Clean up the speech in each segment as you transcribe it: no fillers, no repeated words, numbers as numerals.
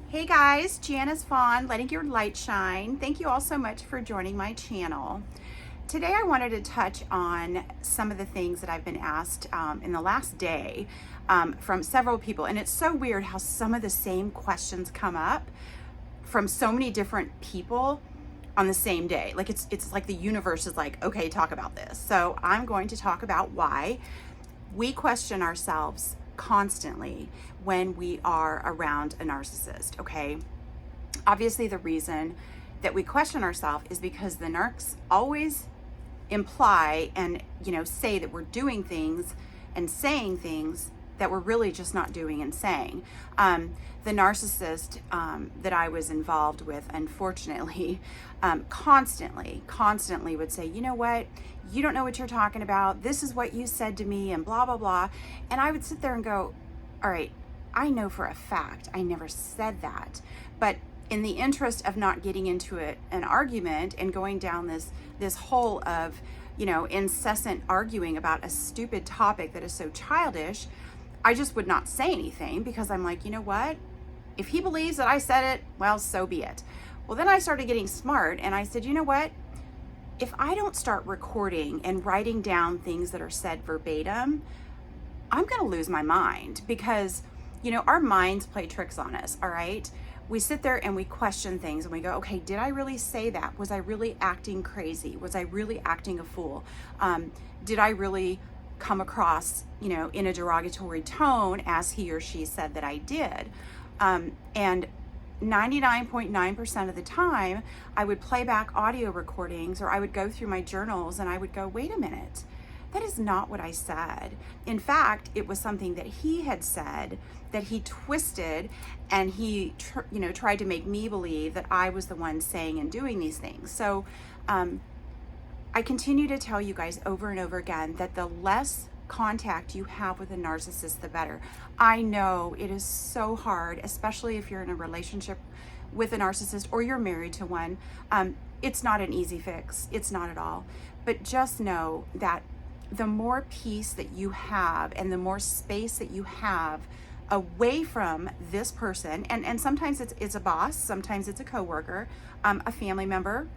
Hey guys, Janice Vaughn, letting your light shine. Thank you all so much for joining my channel. Today I wanted to touch on some of the things that I've been asked in the last day from several people. And it's so weird how some of the same questions come up from so many different people on the same day. Like it's like the universe is like, okay, talk about this. So I'm going to talk about why we question ourselves constantly when we are around a narcissist, okay? Obviously, the reason that we question ourselves is because the narcs always imply and, say that we're doing things and saying things that we're really just not doing and saying. The narcissist that I was involved with, unfortunately, constantly would say, you know what? You don't know what you're talking about. This is what you said to me and blah, blah, blah. And I would sit there and go, all right, I know for a fact I never said that. But in the interest of not getting into an argument and going down this hole of, incessant arguing about a stupid topic that is so childish, I just would not say anything because I'm like, you know what? If he believes that I said it, well, so be it. Well, then I started getting smart and I said, you know what? If I don't start recording and writing down things that are said verbatim, I'm going to lose my mind because, our minds play tricks on us, all right? We sit there and we question things and we go, okay, did I really say that? Was I really acting crazy? Was I really acting a fool? Did I really come across, in a derogatory tone as he or she said that I did? And 99.9% of the time, I would play back audio recordings or I would go through my journals and I would go, wait a minute, that is not what I said. In fact, it was something that he had said that he twisted and he, tried to make me believe that I was the one saying and doing these things. So I continue to tell you guys over and over again that the less contact you have with a narcissist, the better. I know it is so hard, especially if you're in a relationship with a narcissist or you're married to one. It's not an easy fix. It's not at all. But just know that the more peace that you have and the more space that you have away from this person, and sometimes it's a boss, sometimes it's a coworker, a family member.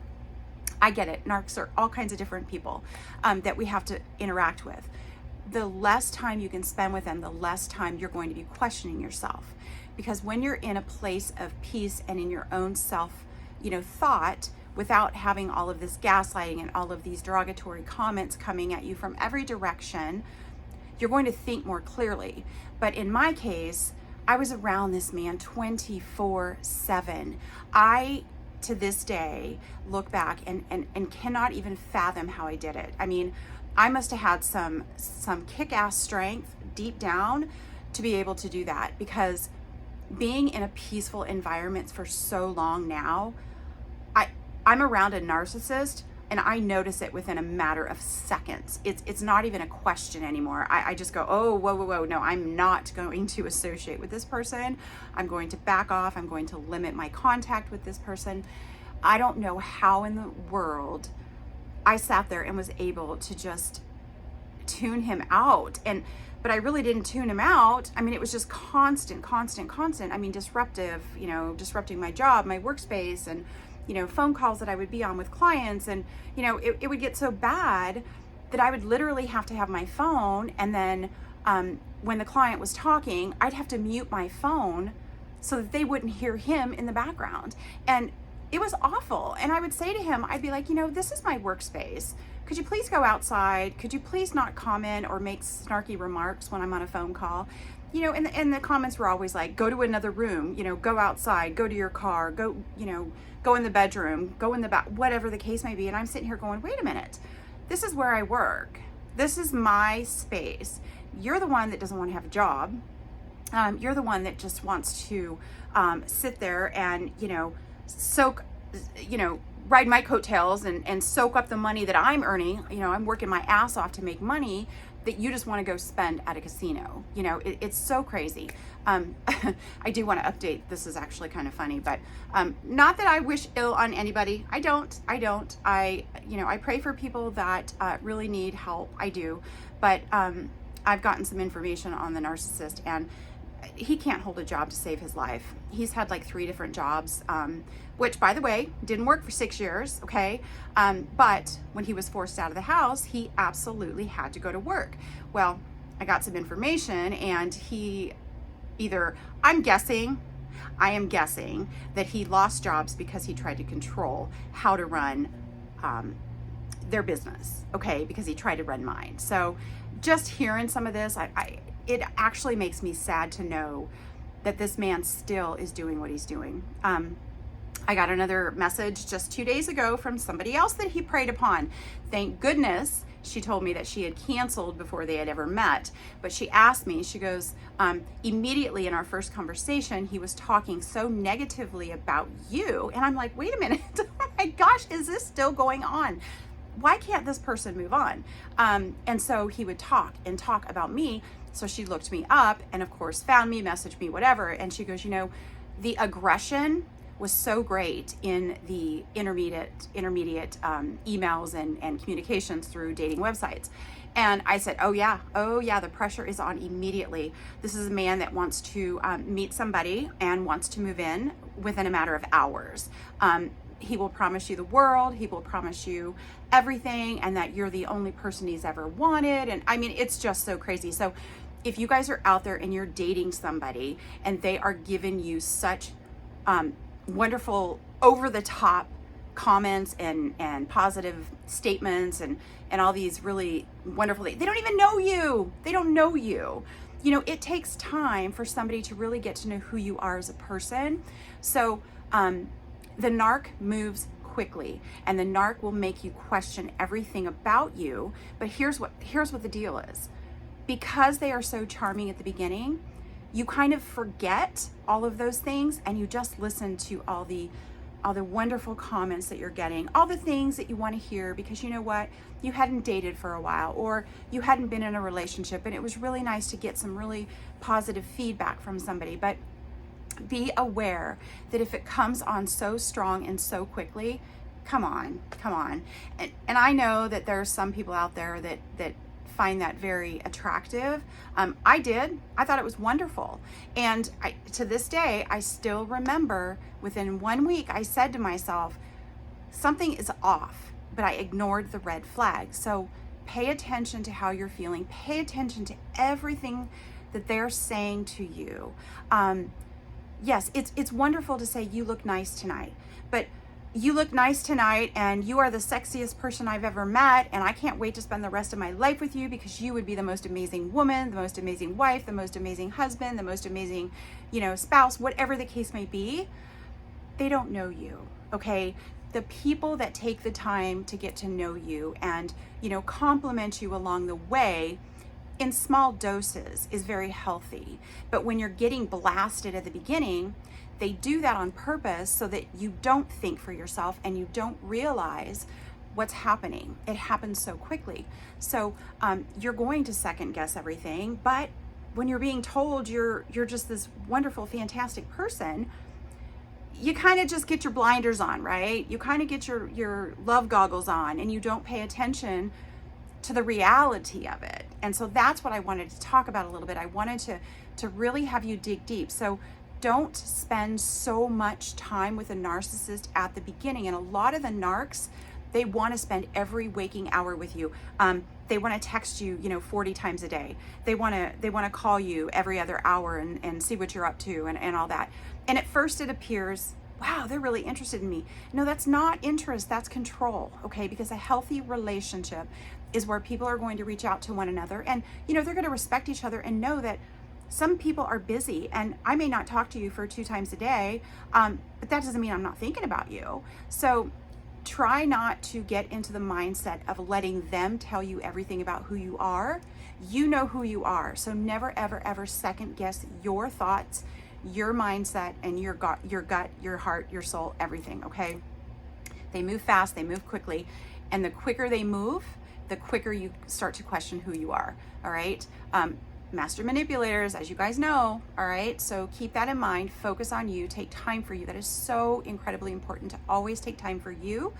I get it. Narcs are all kinds of different people that we have to interact with. The less time you can spend with them, the less time you're going to be questioning yourself. Because when you're in a place of peace and in your own self, thought, without having all of this gaslighting and all of these derogatory comments coming at you from every direction, you're going to think more clearly. But in my case, I was around this man 24/7. I, to this day, look back and cannot even fathom how I did it. I mean, I must have had some kick-ass strength deep down to be able to do that, because being in a peaceful environment for so long now, I'm around a narcissist and I notice it within a matter of seconds. It's not even a question anymore. I just go, oh, whoa, no, I'm not going to associate with this person. I'm going to back off. I'm going to limit my contact with this person. I don't know how in the world I sat there and was able to just tune him out. But I really didn't tune him out. I mean, it was just constant. I mean, disruptive, disrupting my job, my workspace, and, phone calls that I would be on with clients. And, it would get so bad that I would literally have to have my phone. And then when the client was talking, I'd have to mute my phone so that they wouldn't hear him in the background. And it was awful. And I would say to him, I'd be like, this is my workspace. Could you please go outside? Could you please not comment or make snarky remarks when I'm on a phone call? And the comments were always like, go to another room, go outside, go to your car, go in the bedroom, go in the back, whatever the case may be. And I'm sitting here going, wait a minute, this is where I work. This is my space. You're the one that doesn't want to have a job. You're the one that just wants to sit there and, soak, ride my coattails and soak up the money that I'm earning. I'm working my ass off to make money that you just want to go spend at a casino. It's so crazy. I do want to update. This is actually kind of funny, but not that I wish ill on anybody. I don't. I pray for people that really need help. I do. But I've gotten some information on the narcissist, and he can't hold a job to save his life. He's had like 3 different jobs, which, by the way, didn't work for 6 years, okay? But when he was forced out of the house, he absolutely had to go to work. Well, I got some information, and he either, I am guessing that he lost jobs because he tried to control how to run their business, okay? Because he tried to run mine. So just hearing some of this, it actually makes me sad to know that this man still is doing what he's doing. I got another message just 2 days ago from somebody else that he preyed upon. Thank goodness she told me that she had canceled before they had ever met. But she asked me, she goes, immediately in our first conversation, he was talking so negatively about you. And I'm like, wait a minute, oh my gosh, is this still going on? Why can't this person move on? And so he would talk about me. So she looked me up and of course found me, messaged me, whatever. And she goes, the aggression was so great in the intermediate emails and communications through dating websites. And I said, oh yeah, the pressure is on immediately. This is a man that wants to meet somebody and wants to move in within a matter of hours. He will promise you the world. He will promise you everything, and that you're the only person he's ever wanted. And I mean, it's just so crazy. So if you guys are out there and you're dating somebody and they are giving you such wonderful, over the top comments and positive statements and all these really wonderful things, they don't even know you. They don't know you. It takes time for somebody to really get to know who you are as a person. So, the narc moves quickly, and the narc will make you question everything about you. But here's what the deal is. Because they are so charming at the beginning, you kind of forget all of those things, and you just listen to all the wonderful comments that you're getting, all the things that you want to hear, because you know what? You hadn't dated for a while, or you hadn't been in a relationship, and it was really nice to get some really positive feedback from somebody. But be aware that if it comes on so strong and so quickly, come on. And I know that there are some people out there that find that very attractive. I did. I thought it was wonderful. And to this day, I still remember within 1 week, I said to myself, something is off, but I ignored the red flag. So pay attention to how you're feeling. Pay attention to everything that they're saying to you. Yes, it's wonderful to say you look nice tonight, but you look nice tonight and you are the sexiest person I've ever met, and I can't wait to spend the rest of my life with you because you would be the most amazing woman, the most amazing wife, the most amazing husband, the most amazing, spouse, whatever the case may be. They don't know you, okay? The people that take the time to get to know you and, compliment you along the way in small doses is very healthy. But when you're getting blasted at the beginning, they do that on purpose so that you don't think for yourself and you don't realize what's happening. It happens so quickly. So you're going to second guess everything, but when you're being told you're just this wonderful, fantastic person, you kind of just get your blinders on, right? You kind of get your love goggles on, and you don't pay attention to the reality of it. And so that's what I wanted to talk about a little bit. I wanted to really have you dig deep. So don't spend so much time with a narcissist at the beginning. And a lot of the narcs, they want to spend every waking hour with you. They want to text you, 40 times a day. They want to call you every other hour and see what you're up to and all that. And at first it appears, wow, they're really interested in me. No, that's not interest, that's control, okay? Because a healthy relationship is where people are going to reach out to one another, and they're going to respect each other and know that some people are busy, and I may not talk to you for 2 times a day, but that doesn't mean I'm not thinking about you. So try not to get into the mindset of letting them tell you everything about who you are. You know who you are, so never, ever, ever second guess your thoughts, your mindset, and your gut, your heart, your soul, everything, okay? They move fast, they move quickly, and the quicker they move, the quicker you start to question who you are, all right? Master manipulators, as you guys know, all right? So keep that in mind, focus on you, take time for you. That is so incredibly important, to always take time for you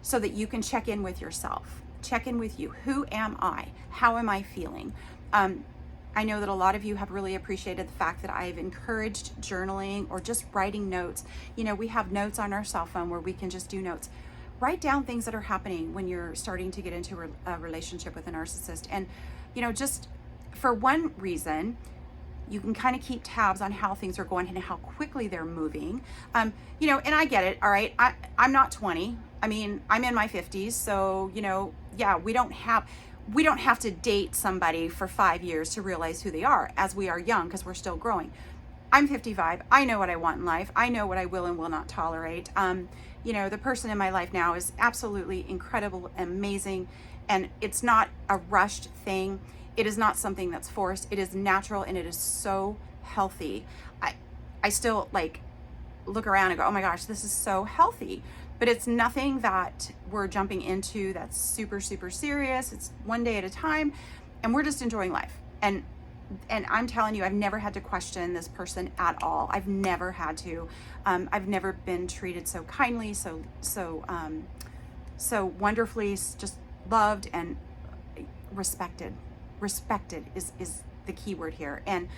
so that you can check in with yourself. Check in with you. Who am I? How am I feeling? I know that a lot of you have really appreciated the fact that I've encouraged journaling or just writing notes. You know, we have notes on our cell phone where we can just do notes. Write down things that are happening when you're starting to get into a relationship with a narcissist. And, you know, just for one reason, you can kind of keep tabs on how things are going and how quickly they're moving. You know, and I get it, all right? I'm not 20. I mean, I'm in my 50s. So, you know, yeah, we don't have to date somebody for 5 years to realize who they are, as we are young, because we're still growing. I'm 55. I know what I want in life. I know what I will and will not tolerate. You know, the person in my life now is absolutely incredible, amazing, and it's not a rushed thing. It is not something that's forced. It is natural, and it is so healthy. I still like look around and go, oh my gosh, this is so healthy. But it's nothing that we're jumping into that's super, super serious. It's one day at a time, and we're just enjoying life. And I'm telling you, I've never had to question this person at all. I've never had to. I've never been treated so kindly, so wonderfully, just loved and respected. Respected is the key word here, and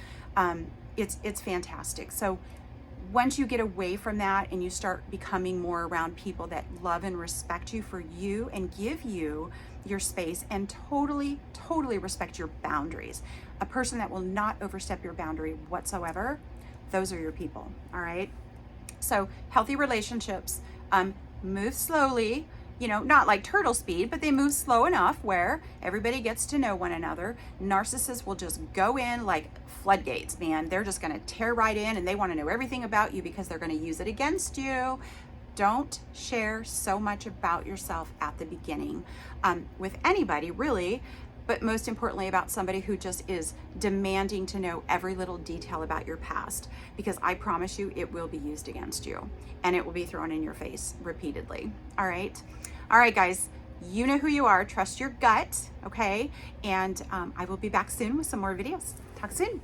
it's fantastic. So once you get away from that and you start becoming more around people that love and respect you for you and give you your space and totally respect your boundaries, a person that will not overstep your boundary whatsoever, those are your people. All right. So healthy relationships move slowly, you know, not like turtle speed, but they move slow enough where everybody gets to know one another. Narcissists will just go in like floodgates, man. They're just going to tear right in, and they want to know everything about you because they're going to use it against you. Don't share so much about yourself at the beginning with anybody, really, but most importantly about somebody who just is demanding to know every little detail about your past, because I promise you it will be used against you, and it will be thrown in your face repeatedly. All right, guys, you know who you are. Trust your gut, okay? And I will be back soon with some more videos. Talk soon.